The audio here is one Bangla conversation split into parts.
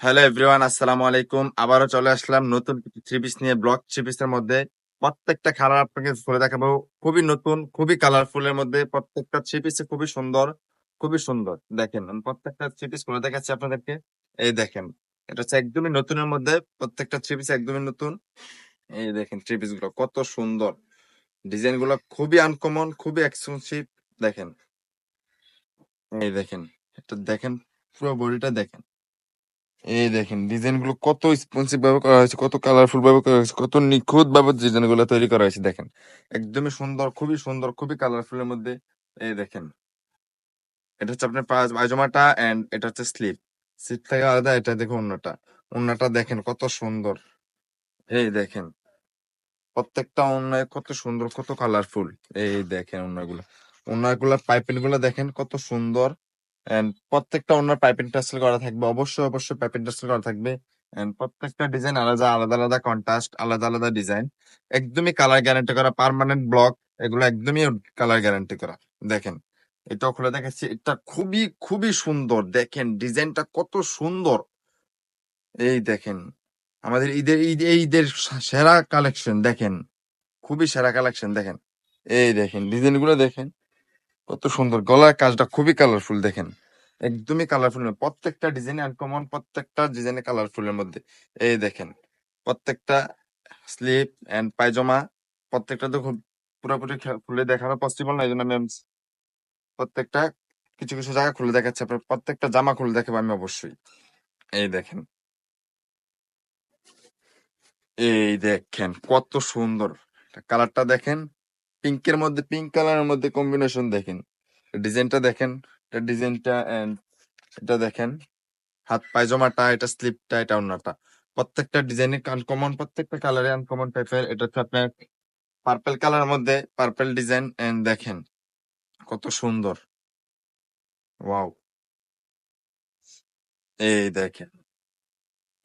হ্যালো এভরিওয়ান, আসসালামু আলাইকুম। আবারও চলে আসলাম নতুন কিছু থ্রি পিস নিয়ে। ব্লক থ্রি পিসের মধ্যে প্রত্যেকটা কালার আপনাকে খুলে দেখাবো। খুবই নতুন, খুবই কালারফুল এর মধ্যে প্রত্যেকটা থ্রি পিসে খুবই সুন্দর, খুবই সুন্দর। দেখেন, আমি প্রত্যেকটা থ্রি পিস খুলে দেখাচ্ছি আপনাদেরকে। এই দেখেন, এটা হচ্ছে একদমই নতুনের মধ্যে। প্রত্যেকটা থ্রি পিস একদমই নতুন। এই দেখেন থ্রি পিস গুলো কত সুন্দর, ডিজাইন গুলো খুবই আনকমন, খুবই এক্সক্লুসিভ। দেখেন, এই দেখেন, এটা দেখেন, পুরো বডিটা দেখেন। এই দেখেন ডিজাইন গুলো কত স্পন্সিভ ভাবে করা হয়েছে, কত কালারফুল ভাবে করা হয়েছে, কত নিখুঁত ভাবে ডিজাইন গুলো তৈরি করা হয়েছে। দেখেন, একদমই সুন্দর, খুবই কালারফুল এর মধ্যে। এই দেখেন, এটা হচ্ছে আপনার পায়জামাটা, এন্ড এটা হচ্ছে স্লিপ। স্লিপ থেকে আলাদা, এটা দেখুন অন্যটা। অন্যটা দেখেন কত সুন্দর। এই দেখেন, প্রত্যেকটা অন্যায় কত সুন্দর, কত কালারফুল। এই দেখেন ওনাগুলা পাইপিং গুলা দেখেন কত সুন্দর। এন্ড প্রত্যেকটা ওনার পাইপিং টাসেল করা থাকবে, অবশ্যই পাইপিং টাসেল করা থাকবে। এন্ড প্রত্যেকটা ডিজাইন আলাদা কন্ট্রাস্ট, আলাদা ডিজাইন। একদমই কালার গ্যারান্টি করা, পার্মানেন্ট ব্লক। এগুলো একদমই কালার গ্যারান্টি করা। দেখেন, এটাও খুলে দেখাচ্ছি। এটা খুবই সুন্দর। দেখেন ডিজাইনটা কত সুন্দর। এই দেখেন, আমাদের ঈদের সেরা কালেকশন। দেখেন, খুবই সেরা কালেকশন। দেখেন, এই দেখেন ডিজাইন গুলো দেখেন কত সুন্দর। গলার কাজটা খুবই কালারফুল। দেখেন, একদমই কালারফুল। প্রত্যেকটা ডিজাইন আনকমন, প্রত্যেকটা ডিজাইনে কালারফুল এর মধ্যে। এই দেখেন, প্রত্যেকটা স্লিপ এন্ড পায়জামা, প্রত্যেকটা তো খুব পুরোপুরি খুলে দেখানো পসিবল না, এই জন্য আমি প্রত্যেকটা কিছু জায়গা খুলে দেখাচ্ছি। আপনার প্রত্যেকটা জামা খুলে দেখাবো আমি অবশ্যই। এই দেখেন, এই দেখেন কত সুন্দর। কালারটা দেখেন, পিঙ্কের মধ্যে, পিঙ্ক কালারের মধ্যে কম্বিনেশন দেখেন। ডিজাইনটা দেখেন, এটা ডিজাইনটা এন্ড এটা দেখেন, হাত পায়জামাটা, এটা স্লিপটা, এটা ওন্নাটা। প্রত্যেকটা ডিজাইনে আনকমন, প্রত্যেকটা কালারে আনকমন টাইপের। এটা হচ্ছে আপনার পার্পেল কালারের মধ্যে, পার্পেল ডিজাইন। এন্ড দেখেন কত সুন্দর। ওয়াও, এই দেখেন,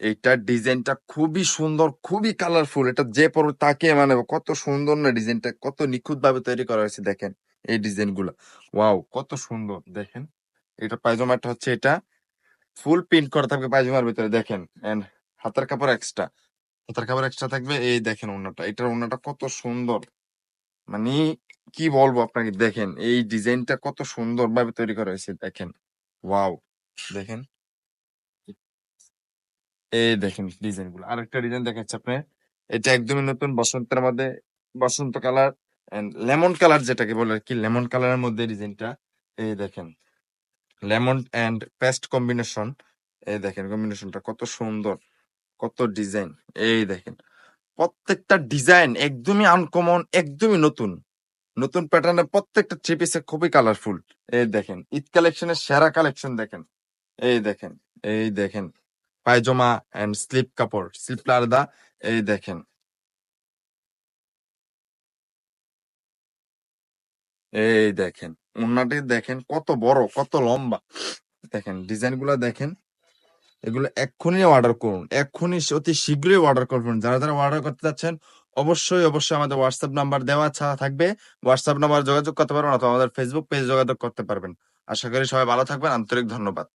এইটার ডিজাইনটা খুবই সুন্দর, খুবই কালারফুল। এটা যে পড়বে তাকে মানে কত সুন্দর না ডিজাইনটা, কত নিখুঁত ভাবে তৈরি করা হয়েছে। দেখেন এই ডিজাইন গুলা, ওয়াও কত সুন্দর। দেখেন, এটা পায়জামাটা হচ্ছে, এটা ফুল প্রিন্ট করা থাকবে পায়জামার ভিতরে। দেখেন, এন্ড হাতের কাপড় এক্সট্রা, হাতের কাপড় এক্সট্রা থাকবে। এই দেখেন ওন্নাটা, এটার ওন্নাটা কত সুন্দর। মানে কি বলবো আপনাকে। দেখেন এই ডিজাইনটা কত সুন্দর ভাবে তৈরি করা হয়েছে। দেখেন, ওয়াও। দেখেন, এই দেখেন ডিজাইন গুলো। আরেকটা ডিজাইন দেখাচ্ছে আপনি, এটা একদমই নতুন, বসন্তের মধ্যে, বসন্ত কালার এন্ড লেমন কালার, যেটাকে বলে আর কি, লেমন কালারের মধ্যে ডিজাইনটা। এই দেখেন, লেমন এন্ড পেস্ট কম্বিনেশন। এই দেখেন কম্বিনেশনটা কত সুন্দর, কত ডিজাইন। এই দেখেন, প্রত্যেকটা ডিজাইন একদমই আনকমন, একদমই নতুন, নতুন প্যাটার্নের। প্রত্যেকটা থ্রি পিসে খুবই কালারফুল। এই দেখেন, ঈদ কালেকশনের সেরা কালেকশন। দেখেন, এই দেখেন, এই দেখেন পায়জামা এন্ড স্লিপ কাপড়, স্লিপটা আলাদা। এই দেখেন, এই দেখেন ওন্নাটি দেখেন কত বড়, কত লম্বা। দেখেন ডিজাইন গুলা দেখেন। এগুলো এক্ষুনি অর্ডার করুন, এক্ষুনি অতি শীঘ্রই অর্ডার করুন। যারা অর্ডার করতে যাচ্ছেন, অবশ্যই আমাদের হোয়াটসঅ্যাপ নাম্বার দেওয়া থাকবে। হোয়াটসঅ্যাপ নাম্বার যোগাযোগ করতে পারবেন, অথবা আমাদের ফেসবুক পেজ যোগাযোগ করতে পারবেন। আশা করি সবাই ভালো থাকবেন। আন্তরিক ধন্যবাদ।